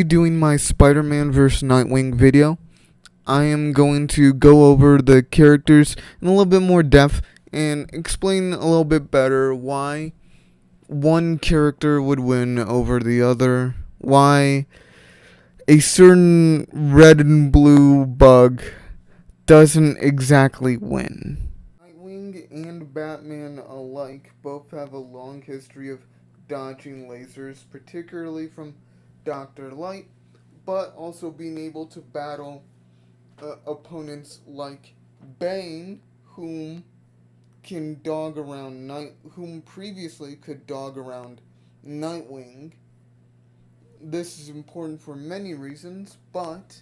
Doing my Spider-Man vs. Nightwing video. I am going to go over the characters in a little bit more depth and explain a little bit better why one character would win over the other, why a certain red and blue bug doesn't exactly win. Nightwing and Batman alike both have a long history of dodging lasers, particularly from Dr. Light, but also being able to battle opponents like Bane, whom previously could dog around Nightwing. This is important for many reasons, but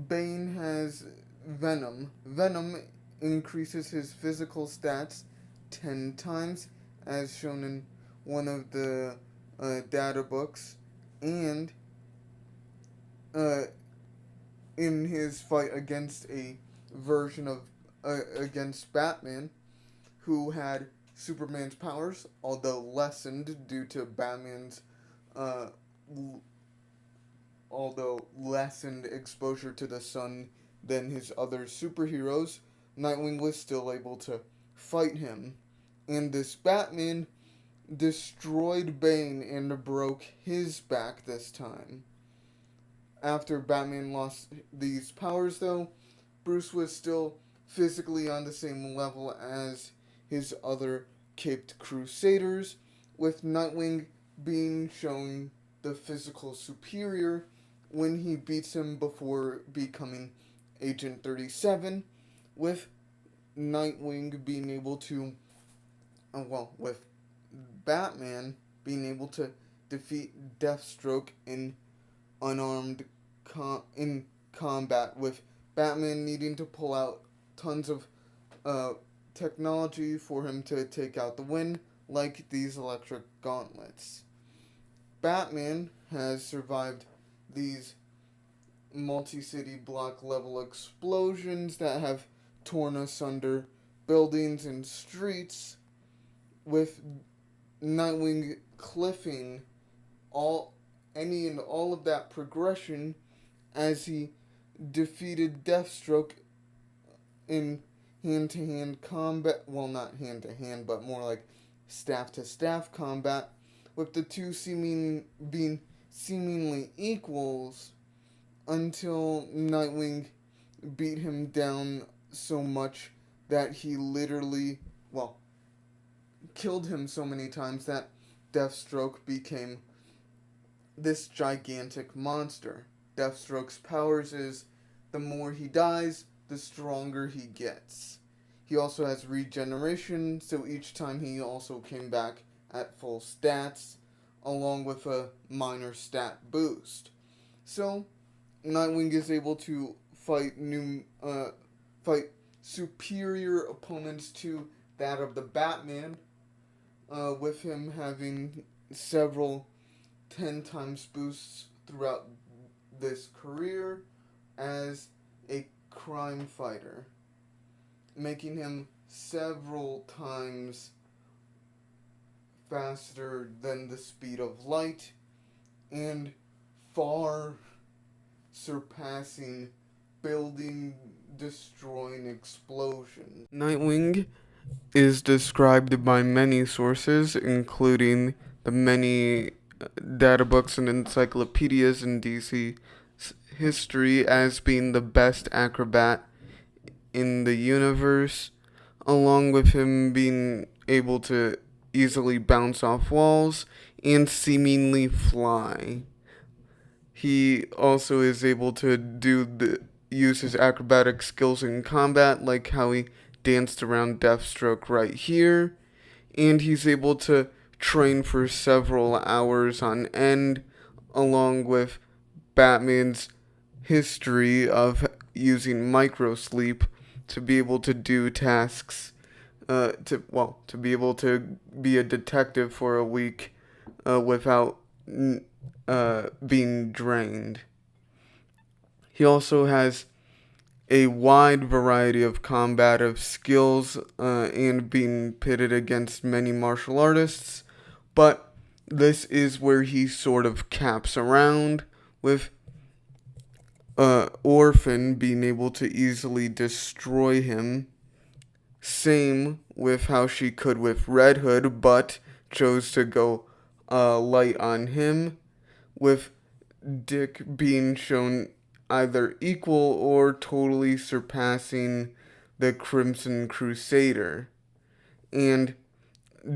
Bane has Venom. Venom increases his physical stats 10 times, as shown in one of the data books, and uh, in his fight against a version of against Batman, who had Superman's powers, although lessened due to Batman's uh, although lessened exposure to the sun than his other superheroes, Nightwing was still able to fight him. And this Batman destroyed Bane and broke his back this time. After Batman lost these powers, though, Bruce was still physically on the same level as his other caped crusaders, with Nightwing being shown the physical superior when he beats him before becoming Agent 37, with Nightwing being able to, with Batman being able to defeat Deathstroke in unarmed in combat, with Batman needing to pull out tons of uh, technology for him to take out the win, like these electric gauntlets. Batman has survived these multi-city block level explosions that have torn asunder buildings and streets, with Nightwing cliffing all of that progression as he defeated Deathstroke in hand to hand combat. Well, not hand to hand, but more like staff to staff combat, with the two being seemingly equals until Nightwing beat him down so much that he literally, killed him so many times that Deathstroke became this gigantic monster. Deathstroke's powers is the more he dies, the stronger he gets. He also has regeneration, so each time he also came back at full stats, along with a minor stat boost. So, Nightwing is able to fight superior opponents to that of the Batman, with him having several 10 times boosts throughout this career as a crime fighter, making him several times faster than the speed of light and far surpassing building destroying explosion. Nightwing is described by many sources, including the many data books and encyclopedias in DC history, as being the best acrobat in the universe, along with him being able to easily bounce off walls and seemingly fly. He also is able to use his acrobatic skills in combat, like how he danced around Deathstroke right here, and he's able to train for several hours on end, along with Batman's history of using microsleep to be able to do tasks, to be able to be a detective for a week without being drained. He also has a wide variety of combative skills and being pitted against many martial artists, but This is where he sort of caps around with Orphan being able to easily destroy him. Same with how she could with Red Hood, but chose to go light on him, with Dick being shown either equal or totally surpassing the Crimson Crusader. And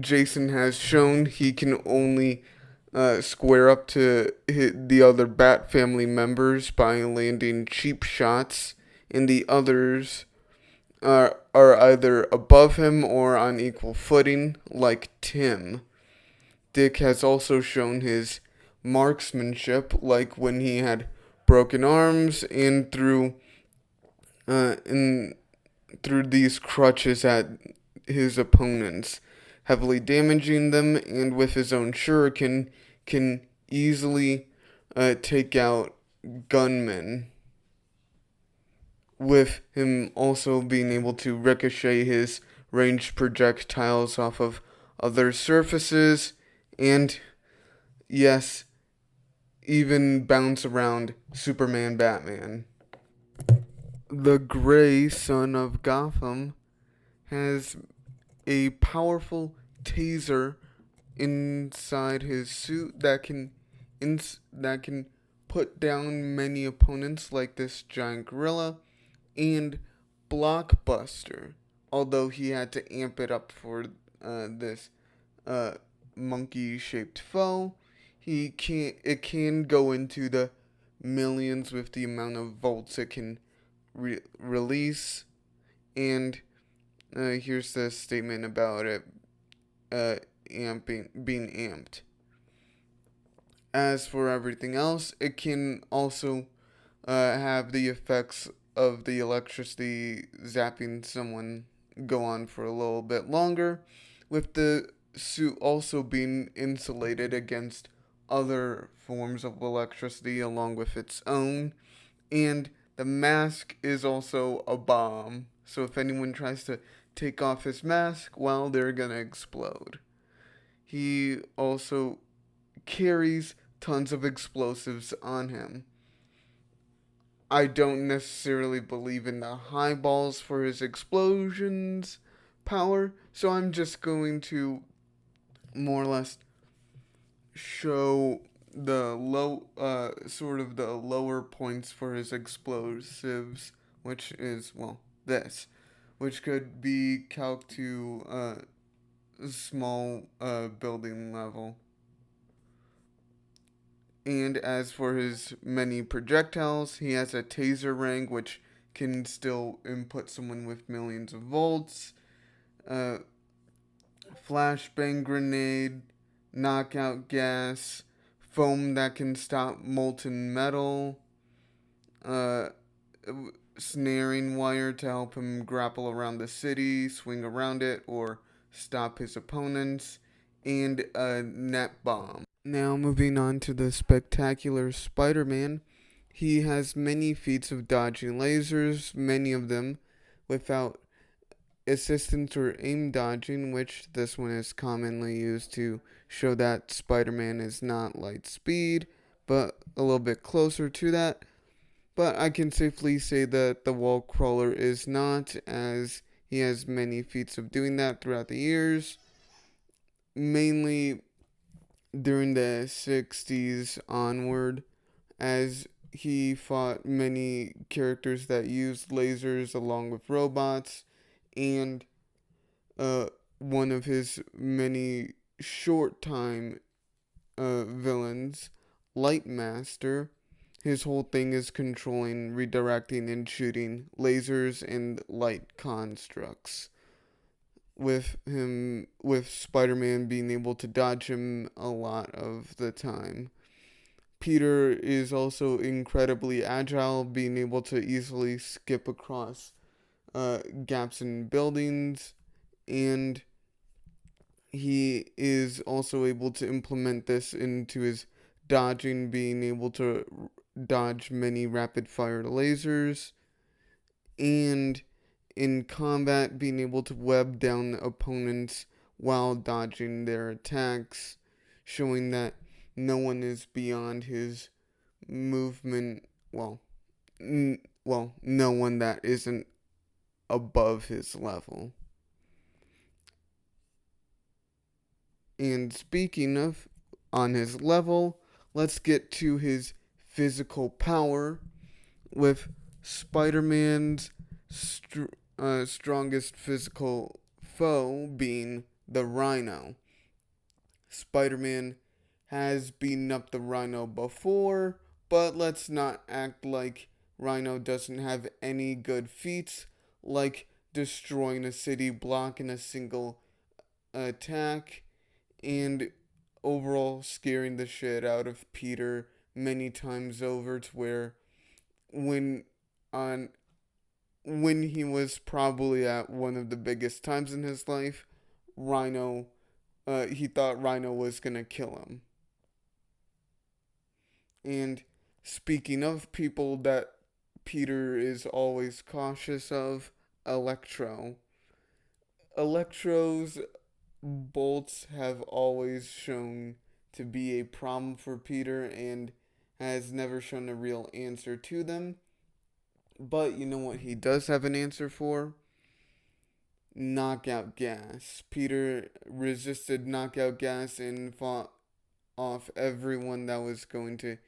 Jason has shown he can only square up to the other Bat family members by landing cheap shots, and the others are either above him or on equal footing, like Tim. Dick has also shown his marksmanship, like when he had broken arms and in through these crutches at his opponents, heavily damaging them, and with his own shuriken can easily take out gunmen, with him also being able to ricochet his ranged projectiles off of other surfaces, and yes, even bounce around Superman Batman. The Gray Son of Gotham has a powerful taser inside his suit that can put down many opponents like this giant gorilla and Blockbuster. Although he had to amp it up for this uh, monkey-shaped foe, it can go into the millions with the amount of volts it can release. And here's the statement about it being amped. As for everything else, it can also have the effects of the electricity zapping someone go on for a little bit longer, with the suit also being insulated against other forms of electricity along with its own. And the mask is also a bomb, so if anyone tries to take off his mask, well, they're gonna explode. He also carries tons of explosives on him. I don't necessarily believe in the high balls for his explosions power, so I'm just going to more or less show the sort of the lower points for his explosives, which is, well, this, which could be calc to small building level. And as for his many projectiles, he has a taser ring, which can still input someone with millions of volts, uh, flashbang grenade, knockout gas, foam that can stop molten metal, uh, snaring wire to help him grapple around the city, swing around it, or stop his opponents, and a net bomb. Now, moving on to the spectacular Spider Man. He has many feats of dodging lasers, many of them without assistance or aim dodging, which this one is commonly used to show that Spider Man is not light speed, but a little bit closer to that. But I can safely say that the wall crawler is not, as he has many feats of doing that throughout the years, mainly during the 60s onward, as he fought many characters that used lasers along with robots, and uh, one of his many short time villains, Lightmaster. His whole thing is controlling, redirecting, and shooting lasers and light constructs. With Spider-Man being able to dodge him a lot of the time. Peter is also incredibly agile, being able to easily skip across gaps in buildings, and he is also able to implement this into his dodging, being able to dodge many rapid fire lasers, and in combat, being able to web down opponents while dodging their attacks, showing that no one is beyond his movement. No one that isn't above his level. And speaking of on his level, let's get to his physical power with Spider Man's strongest physical foe being the Rhino. Spider Man has beaten up the Rhino before, but let's not act like Rhino doesn't have any good feats, like destroying a city block in a single attack, and overall scaring the shit out of Peter many times over, to where when on when he was probably at one of the biggest times in his life, Rhino he thought Rhino was gonna kill him. And speaking of people that Peter is always cautious of, Electro. Electro's bolts have always shown to be a problem for Peter and has never shown a real answer to them. But you know what he does have an answer for? Knockout gas. Peter resisted knockout gas and fought off everyone that was going to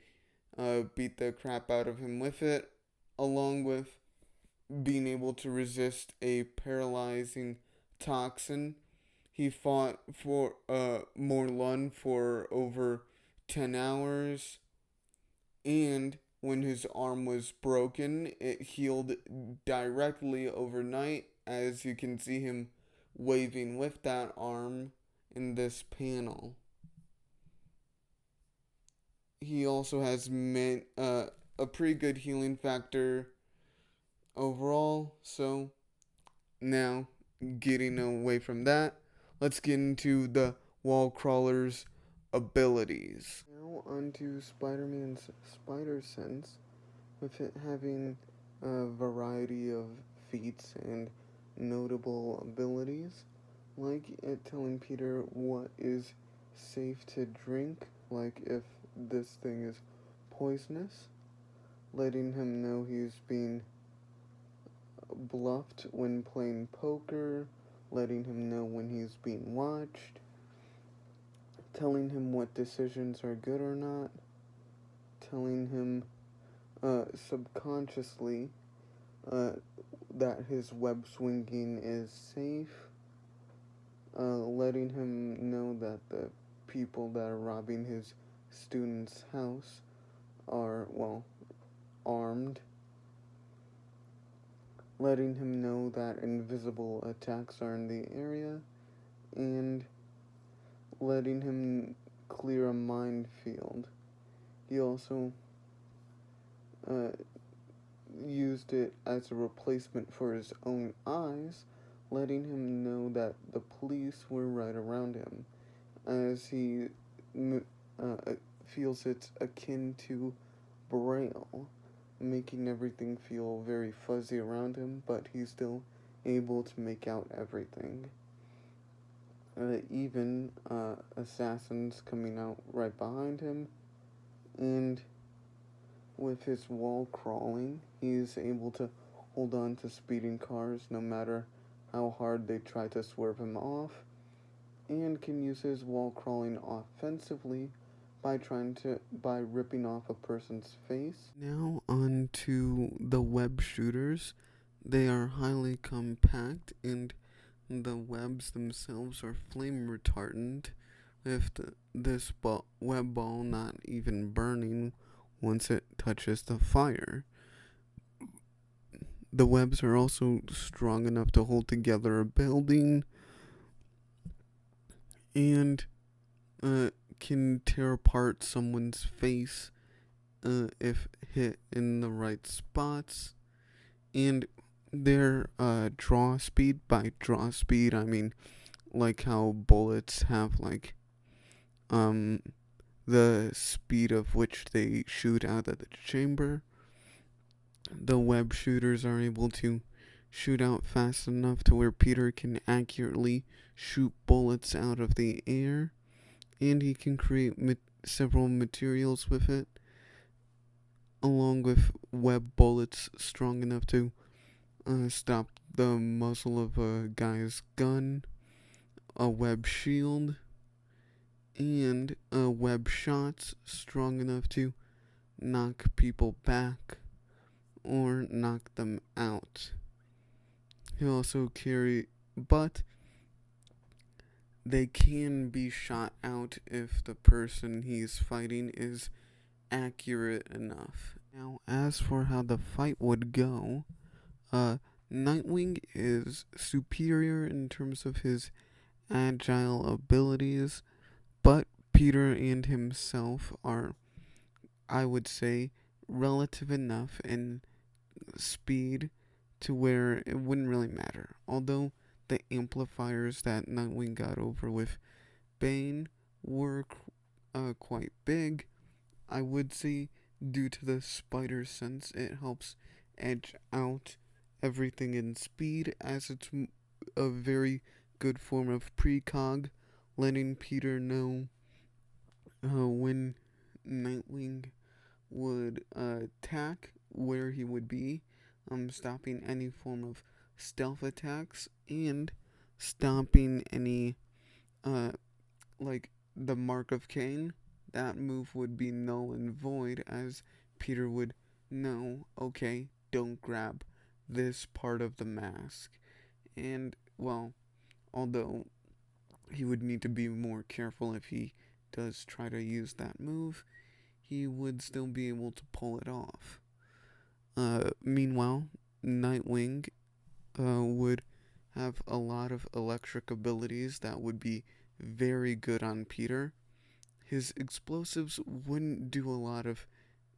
beat the crap out of him with it, along with being able to resist a paralyzing toxin. He fought for Morlun for over 10 hours, and when his arm was broken, it healed directly overnight, as you can see him waving with that arm in this panel. He also has a pretty good healing factor overall. So now, getting away from that, let's get into the wall crawler's abilities. Now onto Spider-Man's spider sense, with it having a variety of feats and notable abilities, like it telling Peter what is safe to drink, like if this thing is poisonous, letting him know he's being bluffed when playing poker, letting him know when he's being watched, telling him what decisions are good or not, telling him subconsciously that his web swinging is safe, letting him know that the people that are robbing his student's house are, well, armed, letting him know that invisible attacks are in the area, and letting him clear a minefield. He also used it as a replacement for his own eyes, letting him know that the police were right around him, as he feels it's akin to Braille, making everything feel very fuzzy around him, but he's still able to make out everything. Even assassins coming out right behind him, and with his wall crawling, he's able to hold on to speeding cars no matter how hard they try to swerve him off, and can use his wall crawling offensively by ripping off a person's face. Now on to the web shooters. They are highly compact, and the webs themselves are flame retardant, with this web ball not even burning once it touches the fire. The webs are also strong enough to hold together a building, and can tear apart someone's face if hit in the right spots. And their draw speed, by draw speed I mean like how bullets have like the speed of which they shoot out of the chamber. The web shooters are able to shoot out fast enough to where Peter can accurately shoot bullets out of the air, and he can create several materials with it, along with web bullets strong enough to stop the muzzle of a guy's gun, a web shield, and web shots strong enough to knock people back or knock them out. He'll also carry, but they can be shot out if the person he's fighting is accurate enough. Now, as for how the fight would go, Nightwing is superior in terms of his agile abilities, but Peter and himself are, I would say, relative enough in speed to where it wouldn't really matter. Although the amplifiers that Nightwing got over with Bane were quite big, I would say due to the spider sense, it helps edge out everything in speed, as it's a very good form of precog, letting Peter know when Nightwing would attack, where he would be, stopping any form of stealth attacks, and stopping any, like the Mark of Cain. That move would be null and void, as Peter would know, okay, don't grab this part of the mask. And, well, although he would need to be more careful if he does try to use that move, he would still be able to pull it off. Meanwhile, Nightwing would have a lot of electric abilities that would be very good on Peter. His explosives wouldn't do a lot of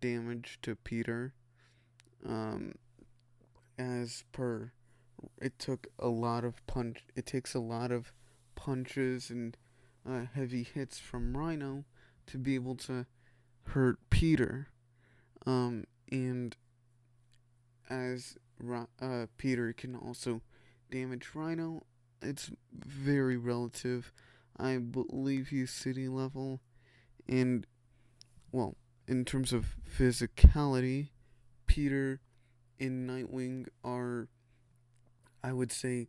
damage to Peter, as per it takes a lot of punches and heavy hits from Rhino to be able to hurt Peter. And as Peter can also damage Rhino, it's very relative. I believe he's city level, and, well, in terms of physicality, Peter and Nightwing are, I would say,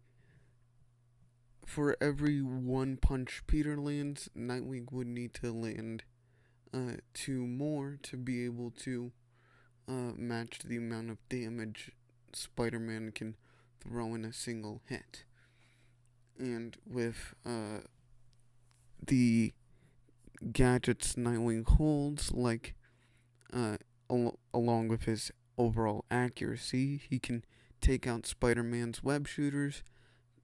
for every one punch Peter lands, Nightwing would need to land two more to be able to match the amount of damage Spider-Man can throw in a single hit. And with the gadgets Nightwing holds, like along with his overall accuracy, he can take out Spider-Man's web shooters,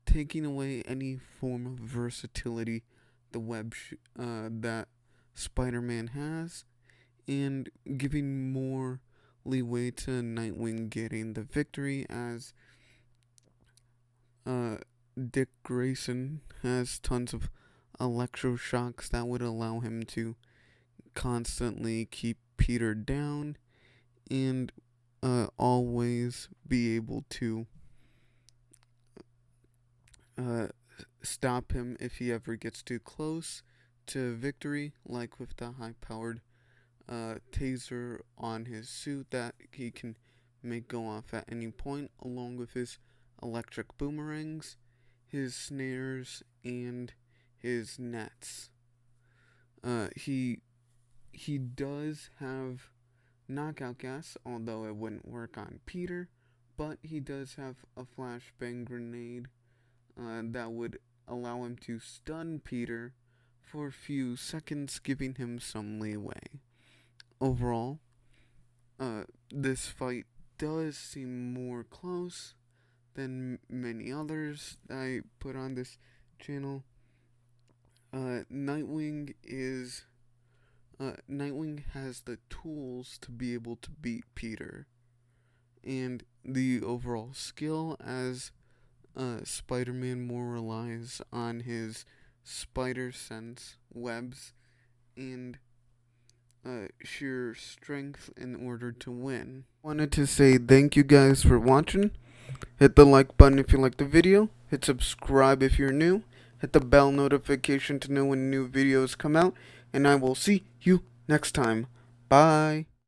taking away any form of versatility the that Spider-Man has, and giving more leeway to Nightwing getting the victory, as Dick Grayson has tons of electroshocks that would allow him to constantly keep Peter down and always be able to stop him if he ever gets too close to victory, like with the high-powered taser on his suit that he can make go off at any point, along with his electric boomerangs, his snares, and his nets. He does have knockout gas, although it wouldn't work on Peter, but he does have a flashbang grenade that would allow him to stun Peter for a few seconds, giving him some leeway. Overall, this fight does seem more close than many others I put on this channel. Nightwing has the tools to be able to beat Peter, and the overall skill, as Spider-Man more relies on his spider sense webs and sheer strength in order to win. Wanted to say thank you guys for watching. Hit the like button if you liked the video. Hit subscribe if you're new. hit the bell notification to know when new videos come out, and I will see you next time. Bye.